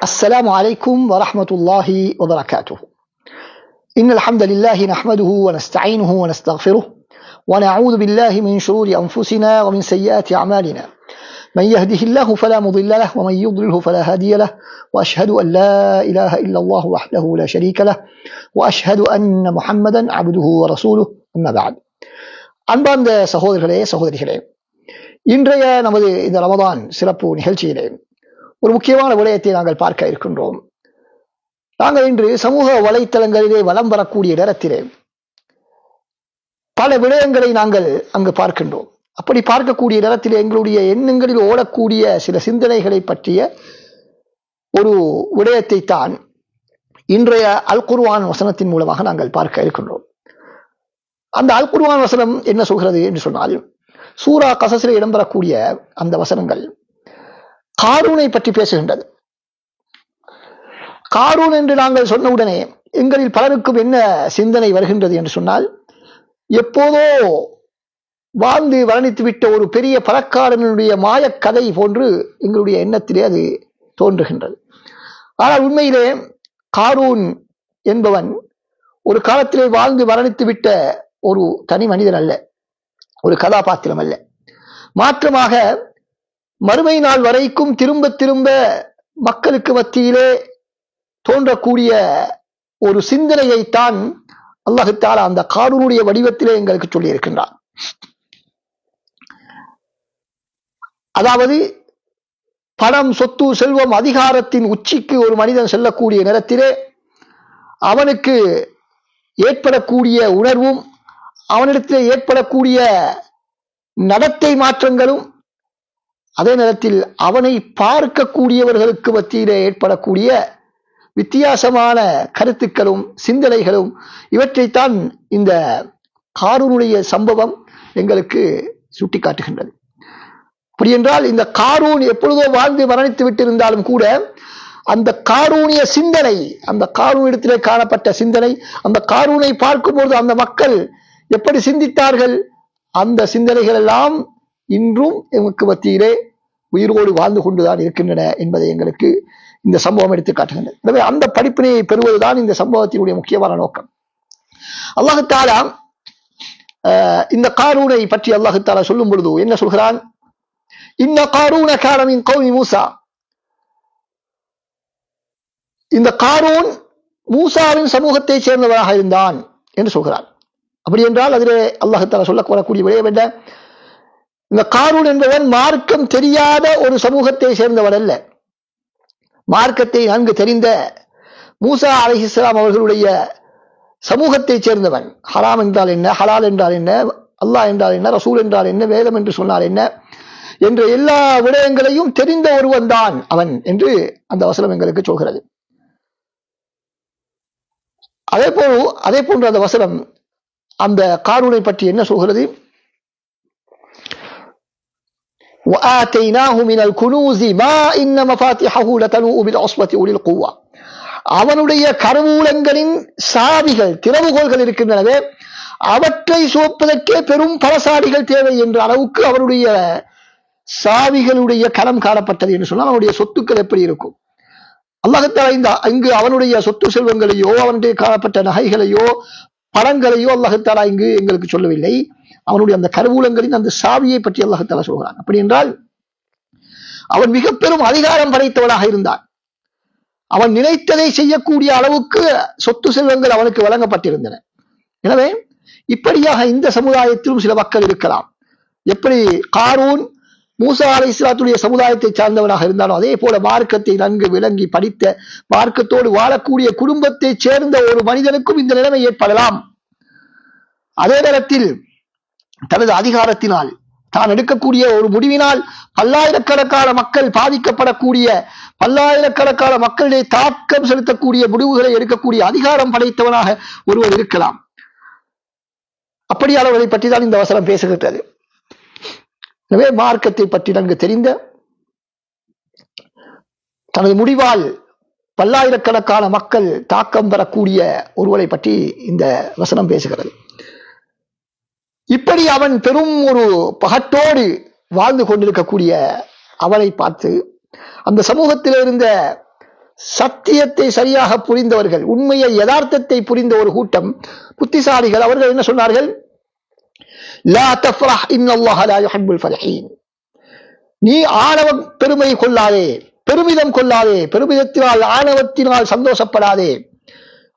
السلام عليكم ورحمة الله وبركاته. إن الحمد لله نحمده ونستعينه ونستغفره ونعوذ بالله من شرور أنفسنا ومن سيئات أعمالنا. من يهده الله فلا مضل له ومن يضلله فلا هادي له وأشهد أن لا إله إلا الله وحده لا شريك له وأشهد أن محمدا عبده ورسوله. أما بعد. அன்பார்ந்த சகோதரர்களே சகோதரிகளே, இன்றைய நமது இந்த ரமதான் சிறப்பு நிகழ்ச்சியிலே ஒரு முக்கியமான விடயத்தை நாங்கள் பார்க்க இருக்கின்றோம். நாங்கள் இன்று சமூக வலைத்தளங்களிலே வலம் வரக்கூடிய நேரத்திலே பல விடயங்களை நாங்கள் அங்கு பார்க்கின்றோம். அப்படி பார்க்கக்கூடிய நேரத்திலே எங்களுடைய எண்ணங்களில் ஓடக்கூடிய சில சிந்தனைகளை பற்றிய ஒரு விடயத்தை தான் இன்றைய அல் குர்ஆன் வசனத்தின் மூலமாக நாங்கள் பார்க்க இருக்கின்றோம். அந்த அல் குர்ஆன் வசனம் என்ன சொல்கிறது என்று சொன்னால், சூரா கஸஸிலே இடம்பெறக்கூடிய அந்த வசனங்கள் காரூனை பற்றி பேசுகின்றது. காரூன் என்று நாங்கள் சொன்னவுடனே எங்களில் பலருக்கும் என்ன சிந்தனை வருகின்றது என்று சொன்னால், எப்போதோ வாழ்ந்து வர்ணித்து விட்ட ஒரு பெரிய பணக்காரனுடைய மாயக்கதை போன்று எங்களுடைய எண்ணத்திலே அது தோன்றுகின்றது. ஆனால் உண்மையிலே காரூன் என்பவன் ஒரு காலத்திலே வாழ்ந்து மரணித்து விட்ட ஒரு தனி மனிதன் அல்ல, ஒரு கதாபாத்திரம் அல்ல. மாற்றமாக மறுமை நாள் வரைக்கும் திரும்ப திரும்ப மக்களுக்கு மத்தியிலே தோன்றக்கூடிய ஒரு சிந்தனையைத்தான் அல்லாஹ் தஆலா அந்த காரூனுடைய வடிவத்திலே எங்களுக்கு சொல்லி இருக்கின்றார். அதாவது பணம், சொத்து, செல்வம், அதிகாரத்தின் உச்சிக்கு ஒரு மனிதன் செல்லக்கூடிய நேரத்திலே அவனுக்கு ஏற்படக்கூடிய உணர்வும் அவனிடத்திலே ஏற்படக்கூடிய நடத்தை மாற்றங்களும், அதே நேரத்தில் அவனை பார்க்கக்கூடியவர்களுக்கு மத்தியிலே ஏற்படக்கூடிய வித்தியாசமான கருத்துக்களும் சிந்தனைகளும், இவற்றைத்தான் இந்த காரூனுடைய சம்பவம் எங்களுக்கு சுட்டிக்காட்டுகின்றது. அப்படி என்றால் இந்த காரூன் எப்பொழுதோ வாழ்ந்து மரணித்து விட்டிருந்தாலும் கூட அந்த காரூனிய சிந்தனை, அந்த காரூனிடத்திலே காணப்பட்ட சிந்தனை, அந்த காரூனை பார்க்கும்போது அந்த மக்கள் எப்படி சிந்தித்தார்கள், அந்த சிந்தனைகள் எல்லாம் இன்றும் எமக்கு மத்தியிலே உயிரோடு வாழ்ந்து கொண்டுதான் இருக்கின்றன என்பதை எங்களுக்கு இந்த சம்பவம் எடுத்து காட்டுகின்றது. எனவே அந்த படிப்பினையை பெறுவதுதான் இந்த சம்பவத்தினுடைய முக்கியமான நோக்கம். அல்லாஹ் தஆலா இந்த காரூனை பற்றி அல்லாஹ் தஆலா சொல்லும் பொழுது என்ன சொல்கிறான்? இன்ன காரூன கான மின் கௌமி மூசா. இந்த காரூன் மூசாவின் சமூகத்தை சேர்ந்தவராக இருந்தான் என்று சொல்கிறான். அப்படி என்றால் அதிலே அல்லாஹ் தஆலா சொல்ல வரக்கூடிய விடயம் என்ன? இந்த காரூன் என்பவன் மார்க்கம் தெரியாத ஒரு சமூகத்தை சேர்ந்தவர் அல்ல. மார்க்கத்தை நன்கு தெரிந்த மூசா அலைஹிஸ்ஸலாம் அவர்களுடைய சமூகத்தை சேர்ந்தவன். ஹராம் என்றால் என்ன, ஹலால் என்றால் என்ன, அல்லாஹ் என்றால் என்ன, ரசூல் என்றால் என்ன, வேதம் என்று சொன்னால் என்ன என்ற எல்லா விடயங்களையும் தெரிந்த ஒருவன் தான் அவன் என்று அந்த வசனம் எங்களுக்கு சொல்கிறது. அதே போன்று அந்த வசனம் அந்த காரூனை பற்றி என்ன சொல்கிறது? وَآتَيْنَاهُ مِنَ الْكُنُوزِ مَا إِنَّ مَفَاتِحَهُ لَتَنُوءُ بِالْعُصْبَةِ أُولِي الْقُوَّةِ. அவனுடைய கருவூலங்களின் சாவிகள், திறவுகோல்கள் இருக்கின்றனவே, அவற்றை சுமப்பதற்கே பெரும் பலசாலிகள் தேவை என்ற அளவுக்கு அவருடைய சாவிகளுடைய கரம் காணப்பட்டது என்று சொன்னால் அவனுடைய சொத்துக்கள் எப்படி இருக்கும்? அல்லாஹ் தஆலா இங்கு அவனுடைய சொத்து செல்வங்களையோ அவனுடைய காணப்பட்ட நகைகளையோ பணங்களையோ அல்லாஹ் தஆலா இங்கு எங்களுக்கு சொல்லவில்லை. அவனுடைய அந்த கருவூலங்களின் அந்த சாவியை பற்றி அல்லாஹ் தஆலா சொல்கிறான். அப்படி என்றால் அவன் மிக பெரும் அதிகாரம் படைத்தவனாக இருந்தான். அவன் நினைத்ததை செய்யக்கூடிய அளவுக்கு சொத்து செல்வங்கள் அவனுக்கு வழங்கப்பட்டிருந்தன. எனவே இப்படியாக இந்த சமுதாயத்திலும் சில மக்கள் இருக்கலாம். எப்படி காரூன் மூசா அலைஹிஸ்ஸலாத்துடைய சமுதாயத்தை சார்ந்தவனாக இருந்தானோ அதே போல மார்க்கத்தை நன்கு விளங்கி படித்த, மார்க்கத்தோடு வாழக்கூடிய குடும்பத்தை சேர்ந்த ஒரு மனிதனுக்கும் இந்த நிலைமை ஏற்படலாம். அதே நேரத்தில் தனது அதிகாரத்தினால் தான் எடுக்கக்கூடிய ஒரு முடிவினால் பல்லாயிரக்கணக்கான மக்கள் பாதிக்கப்படக்கூடிய, பல்லாயிரக்கணக்கான மக்களிடையே தாக்கம் செலுத்தக்கூடிய முடிவுகளை எடுக்கக்கூடிய அதிகாரம் படைத்தவனாக ஒருவர் இருக்கலாம். அப்படியானவரை பற்றி தான் இந்த வசனம் பேசுகிறது. எனவே மார்க்கத்தை பற்றி நன்கு தெரிந்த, தனது முடிவால் பல்லாயிரக்கணக்கான மக்கள் தாக்கம் பெறக்கூடிய ஒருவரை பற்றி இந்த வசனம் பேசுகிறது. இப்படி அவன் பெரும் ஒரு பகட்டோடு வாழ்ந்து கொண்டிருக்கக்கூடிய அவனை பார்த்து அந்த சமூகத்தில் இருந்த சத்தியத்தை சரியாக புரிந்தவர்கள், உண்மையை யதார்த்தத்தை புரிந்த ஒரு கூட்டம் புத்திசாலிகள், அவர்கள் என்ன சொன்னார்கள்? லா தஃப்ரஹ் இன்னல்லாஹ லா யுஹிப்புல் ஃபரிஹீன். நீ ஆணவம் பெருமை கொள்ளாதே, பெருமிதம் கொள்ளாதே, பெருமிதத்தினால் ஆணவத்தினால் சந்தோஷப்படாதே.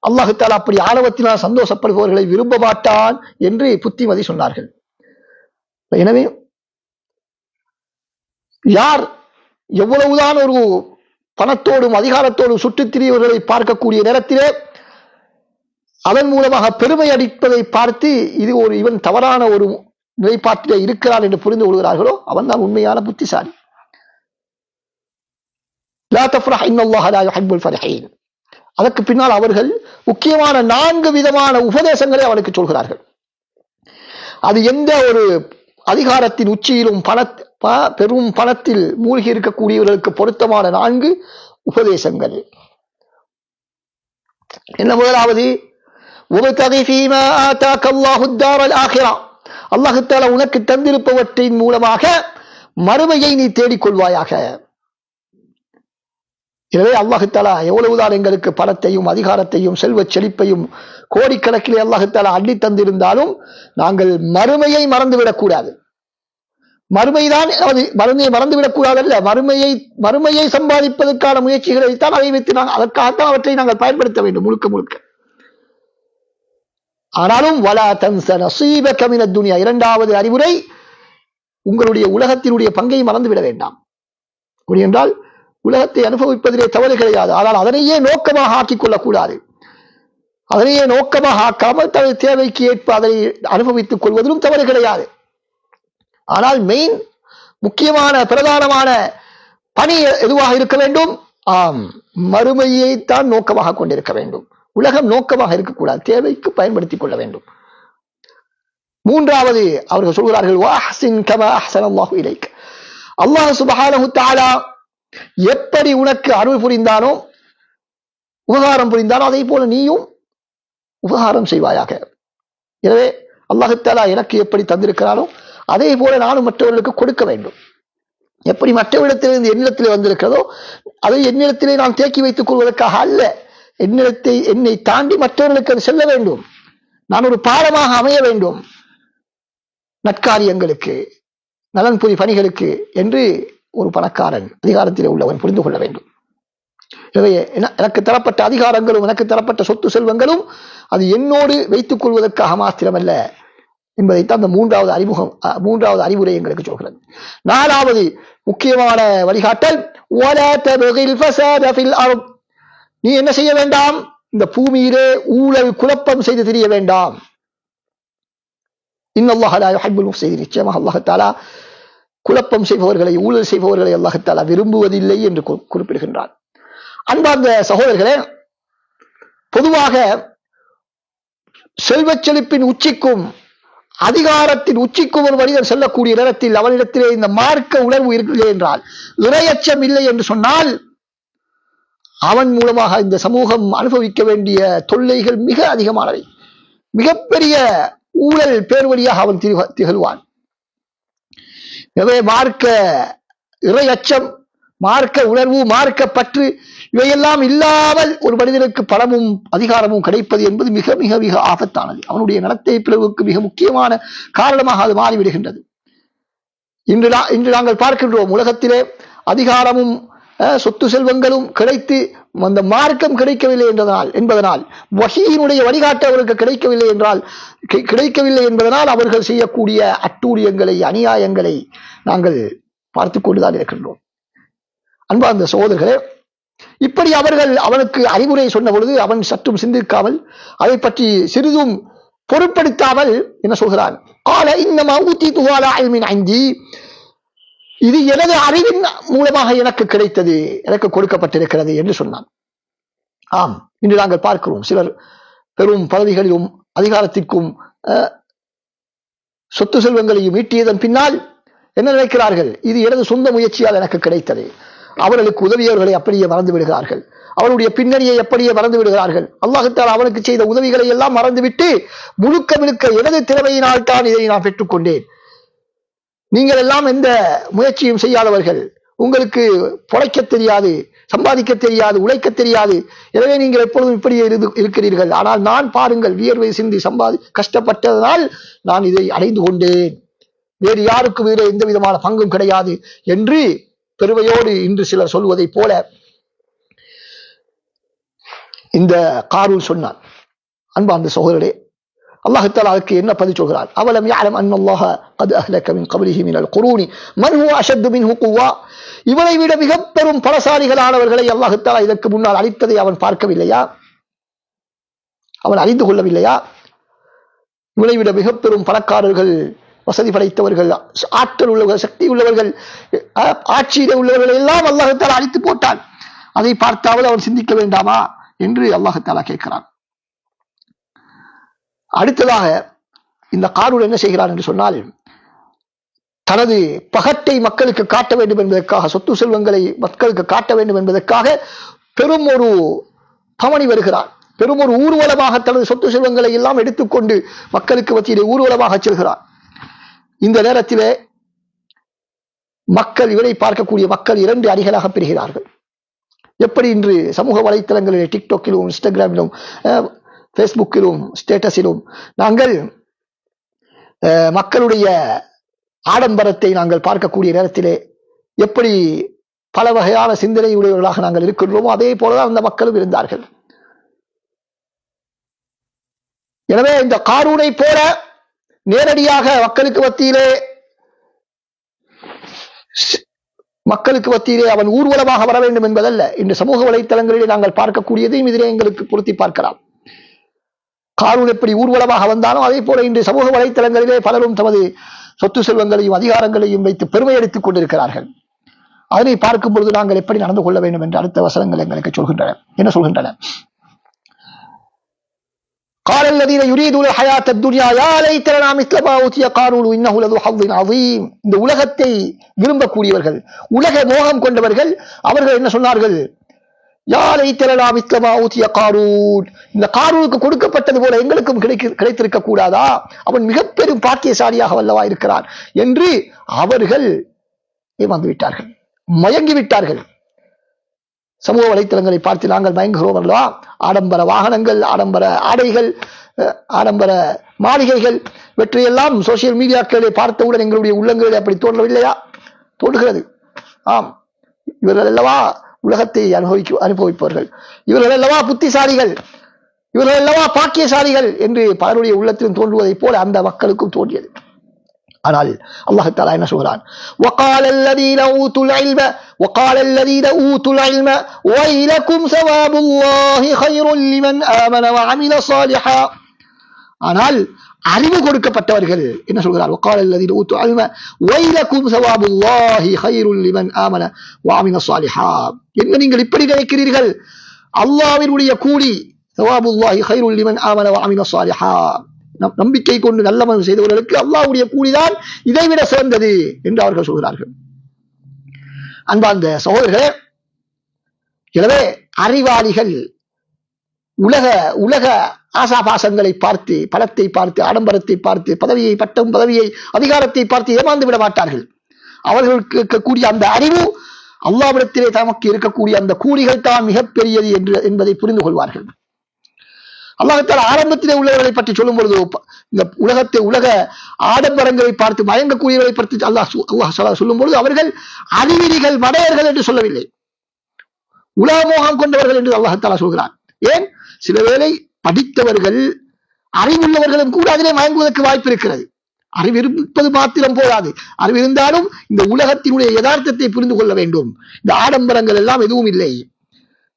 அல்லாஹு தஆலா அப்படி ஆணவத்தினால் சந்தோஷப்படுபவர்களை விரும்ப மாட்டான் என்று புத்திமதி சொன்னார்கள். எனவே யார் எவ்வளவுதான் ஒரு பணத்தோடும் அதிகாரத்தோடும் சுற்றித் திரியவர்களை பார்க்கக்கூடிய நேரத்திலே அதன் மூலமாக பெருமை அடிப்பதை பார்த்து இது ஒரு இவன் தவறான ஒரு நிலைப்பாட்டிலே இருக்கிறான் என்று புரிந்து கொள்கிறார்களோ அவன் தான் உண்மையான புத்திசாலி. லா தஃப்ரஹ் இன்னல்லாஹ லா யுஹிப்புல் ஃபரிஹீன். அதற்கு பின்னால் அவர்கள் முக்கியமான 4 விதமான உபதேசங்களை அவனுக்கு சொல்கிறார்கள். அது எந்த ஒரு அதிகாரத்தின் உச்சியிலும் பெரும் பணத்தில் மூழ்கி இருக்கக்கூடியவர்களுக்கு பொருத்தமான 4 உபதேசங்கள். என்ன? முதலாவது, அல்லாஹ் தஆலா உனக்கு தந்திருப்பவற்றின் மூலமாக மறுமையை நீ தேடிக்கொள்வாயாக. எனவே அல்லாஹ் தஆலா எவ்வளவுதான் எங்களுக்கு பணத்தையும் அதிகாரத்தையும் செல்வச் செழிப்பையும் கோடிக்கணக்கிலே அல்லாஹ் தஆலா அள்ளி தந்திருந்தாலும் நாங்கள் மறுமையை மறந்துவிடக் கூடாது. மறுமைதான், மறுமையை மறந்துவிடக் கூடாதல்ல, மறுமையை சம்பாதிப்பதற்கான முயற்சிகளை தான் அதை வைத்து அதற்காகத்தான் அவற்றை நாங்கள் பயன்படுத்த வேண்டும் முழுக்க முழுக்க. ஆனாலும் வலா தன்ஸ நஸீபக மினத் துன்யா, 2வது அறிவுரை, உங்களுடைய உலகத்தினுடைய பங்கை மறந்துவிட வேண்டாம். அப்படி என்றால் உலகத்தை அனுபவிப்பதிலே தவறு கிடையாது, ஆனால் அதனையே நோக்கமாக ஆக்கிக் கொள்ளக்கூடாது. அதனையே நோக்கமாக ஆக்காமல் தனது தேவைக்கு ஏற்ப அதை அனுபவித்துக் கொள்வதிலும் தவறு கிடையாது. ஆனால் மெயின் முக்கியமான பிரதானமான பணி எதுவாக இருக்க வேண்டும்? மறுமையை தான் நோக்கமாக கொண்டிருக்க வேண்டும். உலகம் நோக்கமாக இருக்கக்கூடாது, தேவைக்கு பயன்படுத்திக் கொள்ள வேண்டும். 3வது அவர்கள் சொல்கிறார்கள், வஅஹ்சின் கமா அஹ்ஸனல்லாஹு இலைக். அல்லாஹ் சுப்ஹானஹு தஆலா எப்படி உனக்கு அருள் புரிந்தானோ, உபகாரம் புரிந்தானோ, அதே போல நீயும் உபகாரம் செய்வாயாக. எனவே அல்லாஹ் தஆலா எனக்கு எப்படி தந்திருக்கிறானோ அதே போல நானும் மற்றவர்களுக்கு கொடுக்க வேண்டும். எப்படி மற்றவரிடத்திலிருந்து என்னிடத்திலே வந்திருக்கிறதோ அதை என்னிடத்திலே நான் தேக்கி வைத்துக் கொள்வதற்காக அல்ல, என்னை தாண்டி மற்றவர்களுக்கு அது செல்ல வேண்டும். நான் ஒரு பாலமாக அமைய வேண்டும் நற்காரியங்களுக்கு, நலன்புரி பணிகளுக்கு என்று ஒரு பணக்காரன், அதிகாரத்திலே உள்ளவன் புரிந்து கொள்ள வேண்டும். எனவே எனக்கு தரப்பட்ட அதிகாரங்களும் எனக்கு தரப்பட்ட சொத்து செல்வங்களும் அது என்னோடு வைத்துக் கொள்வதற்காக மாத்திரமல்ல என்பதைத்தான் அந்த 3வது அறிவுரை எங்களுக்கு சொல்கிறது. 4வது முக்கியமான வழிகாட்டல், நீ என்ன செய்ய வேண்டாம்? இந்த பூமியிலே ஊழல் குழப்பம் செய்து தெரிய வேண்டாம். இன்னல்லாஹ லா யுஹிப்புல் முஃப்ஸிதீன். நிச்சயமாக அல்லாஹ் தஆலா குழப்பம் செய்பவர்களை, ஊழல் செய்பவர்களை அல்லாஹ் தஆலா விரும்புவதில்லை என்று குறிப்பிடுகின்றான். அன்பார்ந்த சகோதரர்களே, பொதுவாக செல்வச் செழிப்பின் உச்சிக்கும் அதிகாரத்தின் உச்சிக்கும் ஒரு மனிதன் செல்லக்கூடிய நேரத்தில் அவனிடத்திலே இந்த மார்க்க உணர்வு இல்லை என்றால், இறையச்சம் இல்லை என்று சொன்னால், அவன் மூலமாக இந்த சமூகம் அனுபவிக்க வேண்டிய தொல்லைகள் மிக அதிகமானவை. மிகப்பெரிய ஊழல் பேர்வழியாக அவன் திகழ்வான். எனவே மார்க்க இறையச்சம், மார்க்க உணர்வு, மார்க்க பற்று இவையெல்லாம் இல்லாமல் ஒரு மனிதனுக்கு பணமும் அதிகாரமும் கிடைப்பது என்பது மிக மிக மிக ஆபத்தானது. அவனுடைய நடத்தை பிளவுக்கு மிக முக்கியமான காரணமாக அது மாறிவிடுகின்றது. இன்று நாங்கள் பார்க்கின்றோம், உலகத்திலே அதிகாரமும் சொத்து செல்வங்களும் கிடைத்து அந்த மார்க்கம் கிடைக்கவில்லை என்பதனால், வஹீயினுடைய வழிகாட்ட அவருக்கு கிடைக்கவில்லை என்பதனால் அவர்கள் செய்யக்கூடிய அட்டூழியங்களை, அநியாயங்களை நாங்கள் பார்த்து கொண்டுதான் இருக்கின்றோம். அன்பார்ந்த சகோதரர்களே, இப்படி அவர்கள் அவனுக்கு அறிவுரை சொன்ன பொழுது அவன் சற்றும் சிந்திக்காமல், அதை பற்றி சிறிதும் பொருட்படுத்தாமல் என்ன சொல்கிறான்? இது எனது அறிவின் மூலமாக எனக்கு கிடைத்தது, எனக்கு கொடுக்கப்பட்டிருக்கிறது என்று சொன்னான். ஆம், இன்று நாங்கள் பார்க்கிறோம், சிலர் பெரும் பதவிகளிலும் அதிகாரத்திற்கும் சொத்து செல்வங்களையும் ஈட்டியதன் பின்னால் என்ன நினைக்கிறார்கள்? இது எனது சொந்த முயற்சியால் எனக்கு கிடைத்தது. அவர்களுக்கு உதவியவர்களை அப்படியே மறந்து விடுகிறார்கள். அவருடைய பின்னணியை அப்படியே மறந்து விடுகிறார்கள். அல்லாஹ் தஆலா அவனுக்கு செய்த உதவிகளை எல்லாம் மறந்துவிட்டு முழுக்க முழுக்க எனது திறமையினால் தான் இதை நான் பெற்றுக்கொண்டேன், நீங்கள் எல்லாம் எந்த முயற்சியும் செய்யாதவர்கள், உங்களுக்கு பொழைக்க தெரியாது, சம்பாதிக்க தெரியாது, உழைக்க தெரியாது. எனவே நீங்கள் எப்பொழுதும் இப்படியே இருக்கிறீர்கள். ஆனால் நான் பாருங்கள், வியர்வை சிந்தி கஷ்டப்பட்டதனால் நான் இதை அடைந்து கொண்டேன், வேறு யாருக்கும் இதில் எந்த விதமான பங்கும் கிடையாது என்று பெருமையோடு இன்று சிலர் சொல்வதை போல இந்த காரூன் சொன்னான். அன்பார்ந்த சகோதரரே, அல்லாஹ் தஆலா அதுக்கு என்ன பதில் சொல்கிறார்? அவலம் யஅலம் அன்னல்லாஹ கத் அஹ்லக மின் கப்லிஹி மினல் குரூனி மன் ஹுவ அஷத்து மின்ஹு குவ்வா. இவனை விட மிக பெரும் பலசாலிகளானவர்களை அல்லாஹ் தஆலா இதற்கு முன்னால் அழித்ததை அவன் பார்க்கவில்லையா? அவன் அறிந்து கொள்ளவில்லையா? இவனை விட மிக பெரும் பணக்காரர்கள், வசதி படைத்தவர்கள், ஆற்றல் உள்ளவர்கள், சக்தி உள்ளவர்கள், ஆட்சியிலே உள்ளவர்கள் எல்லாம் அல்லாஹ் தஆலா அழித்து போட்டான். அதை பார்த்தாவது அவன் சிந்திக்க வேண்டாமா என்று அல்லாஹ் தஆலா கேட்கிறான். அடுத்ததாக இந்த காரூன் என்ன செய்கிறான் என்று சொன்னால், தனது பகட்டை மக்களுக்கு காட்ட வேண்டும் என்பதற்காக, சொத்து செல்வங்களை மக்களுக்கு காட்ட வேண்டும் என்பதற்காக பெரும் ஒரு பவனி வருகிறான். பெரும் ஒரு ஊர்வலமாக தனது சொத்து செல்வங்களை எல்லாம் எடுத்துக்கொண்டு மக்களுக்கு மத்தியிலே ஊர்வலமாக செல்கிறான். இந்த நேரத்திலே மக்கள், இவரை பார்க்கக்கூடிய மக்கள் இரண்டு அணிகளாக பிரிகிறார்கள். எப்படி இன்று சமூக வலைத்தளங்களிலே, டிக்டாக்கிலும், இன்ஸ்டாகிராமிலும், பேஸ்புக்கிலும், ஸ்டேட்டஸிலும் நாங்கள் மக்களுடைய ஆடம்பரத்தை நாங்கள் பார்க்கக்கூடிய நேரத்திலே எப்படி பல வகையான சிந்தனை உடையவர்களாக நாங்கள் இருக்கின்றோமோ அதே போலதான் அந்த மக்களும் இருந்தார்கள். எனவே இந்த காரூனை போல நேரடியாக மக்களுக்கு மத்தியிலே அவன் ஊர்வலமாக வர வேண்டும் என்பதல்ல. இன்று சமூக வலைத்தளங்களிலே நாங்கள் பார்க்கக்கூடியதையும் இதிலே எங்களுக்கு பொருத்தி பார்க்கலாம். காரூன் எப்படி ஊர்வலமாக வந்தானோ அதே போல இன்று சமூக வலைத்தளங்களிலே பலரும் தமது சொத்து செல்வங்களையும் அதிகாரங்களையும் வைத்து பெருமை அடித்துக் கொண்டிருக்கிறார்கள். அதனை பார்க்கும் பொழுது நாங்கள் எப்படி நடந்து கொள்ள வேண்டும் என்று அடுத்த வசனங்கள் எங்களுக்கு சொல்கின்றன. என்ன சொல்கின்றன? قال الذين يريدون الحياة الدنيا يا ليت لنا مثل ما أوتي قارون إنه لذو حظ عظيم. இந்த உலகத்தை விரும்பக்கூடியவர்கள், உலக மோகம் கொண்டவர்கள், அவர்கள் என்ன சொன்னார்கள்? யா லைத்த லனா மித்ல மா ஊதிய காரூன். இந்த காரூனுக்கு கொடுக்கப்பட்டது போல எங்களுக்கும் கிடைத்திருக்க கூடாதா? அவன் மிக பெரும் பாக்கியசாலியாக வல்லவா இருக்கிறான் என்று அவர்கள் ஏமாந்து விட்டார்கள், மயங்கி விட்டார்கள். சமூக வலைத்தளங்களை பார்த்து நாங்கள் மயங்குகிறோம் அல்லவா? ஆடம்பர வாகனங்கள், ஆடம்பர ஆடைகள், ஆடம்பர மாளிகைகள் இவற்றையெல்லாம் சோசியல் மீடியாக்களை பார்த்தவுடன் எங்களுடைய உள்ளங்களில் அப்படி தோன்றவில்லையா? தோன்றுகிறது. ஆம், இவர்கள் அல்லவா உலகத்தை அனுபவிப்பவர்கள், இவர்கள் அல்லவா புத்திசாலிகள், இவர்கள் அல்லவா பாக்கியசாலிகள் என்று பலருடைய உள்ளத்திலும் தோன்றுவதை போல அந்த மக்களுக்கும் தோன்றியது. ஆனால் அல்லாஹ் தஆலா என்ன சொல்கிறான்? وقال الذين اوتوا العلم ويلكم ثواب الله خير لمن آمن وعمل صالحا. ஆனால் அறிவு கொடுக்கப்பட்டவர்கள் என்ன சொல்கிறார்? وقال الذين اوتوا العلم ويلكم ثواب الله خير لمن آمن وعمل صالحا. என்ன நீங்கள் இப்படி நினைக்கிறீர்கள்? அல்லாஹ்வினுடைய கூலி ثواب الله خير لمن آمن وعمل صالحا. நம்பிக்கை கொண்டு நல்லமல் செய்தவர்களுக்கு அல்லாஹ்வுடைய கூலிதான் இதைவிட சிறந்தது என்று அவர்கள் சொல்கிறார்கள். அன்பார்ந்த சகோதரர்களே, எனவே அறிவாளிகள் உலக ஆசாபாசங்களை பார்த்து, பணத்தை பார்த்து, ஆடம்பரத்தை பார்த்து, பதவியை, பட்டம் பதவியை, அதிகாரத்தை பார்த்து ஏமாந்து விட மாட்டார்கள். அவர்களுக்கு இருக்கக்கூடிய அந்த அறிவு, அல்லாஹ்விடத்திலே தமக்கு இருக்கக்கூடிய அந்த கூலிகள் தான் மிகப்பெரியது என்பதை புரிந்து கொள்வார்கள். அல்லாஹ் தஆலா ஆரம்பத்திலே உள்ளவர்களை பற்றி சொல்லும் பொழுது, இந்த உலக ஆடம்பரங்களை பார்த்து மயங்கக்கூடியவர்களை பற்றி அல்லாஹ் சொல்லும் பொழுது அவர்கள் அறிவிலிகள், மடையர்கள் என்று சொல்லவில்லை, உலக மோகம் கொண்டவர்கள் என்று அல்லாஹ் தஆலா சொல்கிறான். ஏன்? சில வேளை படித்தவர்கள், அறிவுள்ளவர்களும் கூட அதிலே மயங்குவதற்கு வாய்ப்பு இருக்கிறது. அறிவு இருப்பது மாத்திரம் போதாது, அறிவு இருந்தாலும் இந்த உலகத்தினுடைய யதார்த்தத்தை புரிந்து கொள்ள வேண்டும். இந்த ஆடம்பரங்கள் எல்லாம் எதுவும் இல்லை,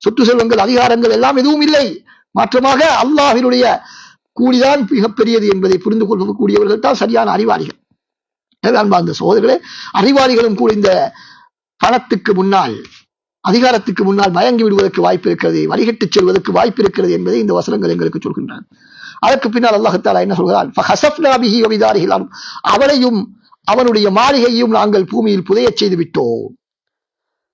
சொத்து செல்வங்கள், அதிகாரங்கள் எல்லாம் எதுவும் இல்லை, மாற்றமாக அல்லாஹ்வினுடைய கூலிதான் மிகப்பெரியது என்பதை புரிந்து கொள்ளக்கூடியவர்கள் தான் சரியான அறிவாளிகள். அன்பார்ந்த சகோதரர்களே, அறிவாளிகளும் கூட இந்த பணத்துக்கு முன்னால், அதிகாரத்துக்கு முன்னால் மயங்கி விடுவதற்கு வாய்ப்பு இருக்கிறது, வழிகட்டு செல்வதற்கு வாய்ப்பு இருக்கிறது என்பதை இந்த வசனங்கள் எங்களுக்கு சொல்கின்றன. அதற்கு பின்னால் அல்லாஹ் தஆலா என்ன சொல்கிறான்? ஃபஹஸஃப்னா பிஹி வ பிதாரிஹில் அர்த். அவனையும் அவனுடைய மாளிகையையும் நாங்கள் பூமியில் புதையச் செய்து விட்டோம்.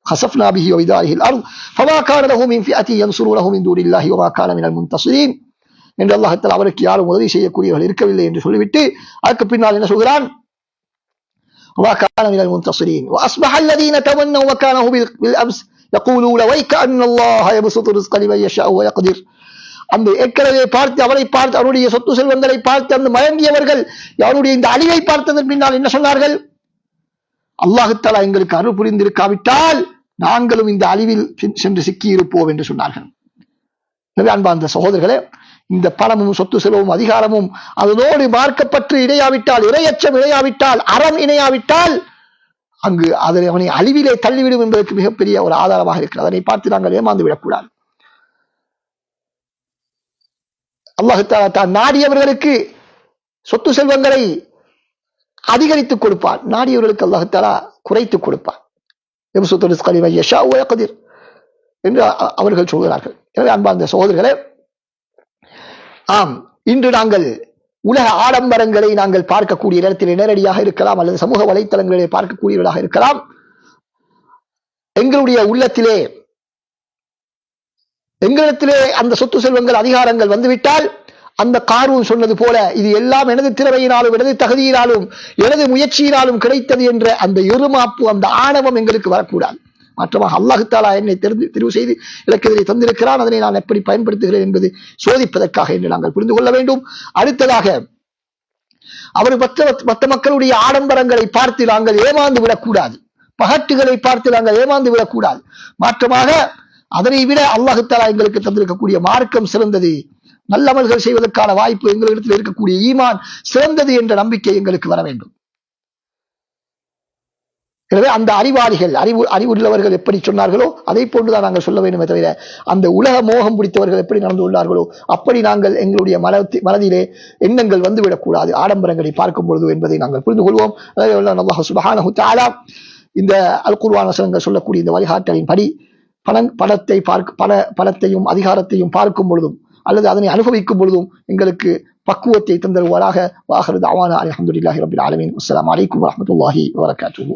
خسفنا به وبداره الأرض فما كان له من فئة ينصرونه من دون الله وما كان من المنتصرين. என்று அல்லாஹ் தஆலா அவருக்கு யாரும் உதவி செய்யக்கூடியவர்கள் இருக்கவில்லை என்று சொல்லிவிட்டு அதற்கு பின்னால் என்ன சொல்கிறான்? وما كان من المنتصرين وأصبح الذين تمنوا مكانه بالأمس يقولون ويك أن الله يبسط الرزق لمن يشاء ويقدر. அந்த ஏற்கனவே பார்த்து அவரை பார்த்து அவருடைய சொத்து செல்வங்களை பார்த்து அந்த மயங்கியவர்கள் அவருடைய இந்த அழிவை பார்த்ததன் பின்னால் என்ன சொன்னார்கள்? அல்லாஹ் தஆலா எங்களுக்கு அருள் புரிந்திருக்காவிட்டால் நாங்களும் இந்த அழிவில் சென்று சிக்கியிருப்போம் என்று சொன்னார்கள். அன்பார்ந்த சகோதரர்களே, இந்த பணமும் சொத்து செல்வமும் அதிகாரமும் அதனோடு மார்க்கப்பற்று இணையாவிட்டால், இறையச்சம் இணையாவிட்டால், அறம் இணையாவிட்டால் அங்கு அவனை அழிவிலே தள்ளிவிடும் என்பதற்கு மிகப்பெரிய ஒரு ஆதாரமாக இருக்கிறது. அதனை பார்த்து நாங்கள் ஏமாந்து விடக்கூடாது. அல்லாஹ் தஆலா தான் நாடியவர்களுக்கு சொத்து செல்வங்களை அதிகரித்துக் கொடுப்பான், நாடியவர்களுக்கு அல்லாஹ் தஆலா குறைத்துக் கொடுப்பான். என்று அவர்கள் சொல்கிறார்கள். எனவே அன்பார்ந்த சகோதரர்களே, ஆம், இன்று நாங்கள் உலக ஆடம்பரங்களை நாங்கள் பார்க்கக்கூடிய இடத்தில் நேரடியாக இருக்கலாம் அல்லது சமூக வலைத்தளங்களிலே பார்க்கக்கூடியவர்களாக இருக்கலாம். எங்களிடத்திலே அந்த சொத்து செல்வங்கள் அதிகாரங்கள் வந்துவிட்டால் அந்த காரூன் சொன்னது போல இது எல்லாம் எனது திறமையினாலும் எனது தகுதியினாலும் எனது முயற்சியினாலும் கிடைத்தது என்ற அந்த எருமாப்பு, அந்த ஆணவம் எங்களுக்கு வரக்கூடாது. மாற்றமாக அல்லாஹ் தஆலா என்னை தெரிவு செய்து எனக்கு இதை தந்திருக்கிறான், அதனை நான் எப்படி பயன்படுத்துகிறேன் என்பது சோதிப்பதற்காக என்று நாங்கள் புரிந்து கொள்ள வேண்டும். அடுத்ததாக, அவர் மற்ற மக்களுடைய ஆடம்பரங்களை பார்த்து நாங்கள் ஏமாந்து விடக்கூடாது, பகட்டுகளை பார்த்து நாங்கள் ஏமாந்து விடக்கூடாது. மாற்றமாக அதனை விட அல்லாஹ் தஆலா எங்களுக்கு தந்திருக்கக்கூடிய மார்க்கம் சிறந்தது, நல்லமல்கள் செய்வதற்கான வாய்ப்பு எங்களிடத்தில் இருக்கக்கூடிய ஈமான் சிறந்தது என்ற நம்பிக்கை எங்களுக்கு வர வேண்டும். எனவே அந்த அறிவாளிகள், அறிவுள்ளவர்கள் எப்படி சொன்னார்களோ அதை போன்றுதான் நாங்கள் சொல்ல வேண்டுமே தவிர அந்த உலக மோகம் பிடித்தவர்கள் எப்படி நடந்து கொண்டார்களோ அப்படி நாங்கள் எங்களுடைய மனதிலே எண்ணங்கள் வந்துவிடக்கூடாது ஆடம்பரங்களை பார்க்கும் பொழுது என்பதை நாங்கள் புரிந்து கொள்வோம். அல்லாஹ் சுப்ஹானஹு வ தஆலா இந்த அல் குர்ஆன் வசனங்கள் சொல்லக்கூடிய இந்த வழிகாட்டலின் படி பணத்தையும் அதிகாரத்தையும் பார்க்கும் பொழுதும் அல்லது அதனை அனுபவிக்கும் பொழுதும் எங்களுக்கு பக்குவத்தை தந்தருவாராக. வாஹிரு தஅவானா அல்ஹம்துலில்லாஹி ரப்பில் ஆலமீன். அஸ்ஸலாமு அலைக்கும் வரஹ்மத்துல்லாஹி வபரகாத்துஹு.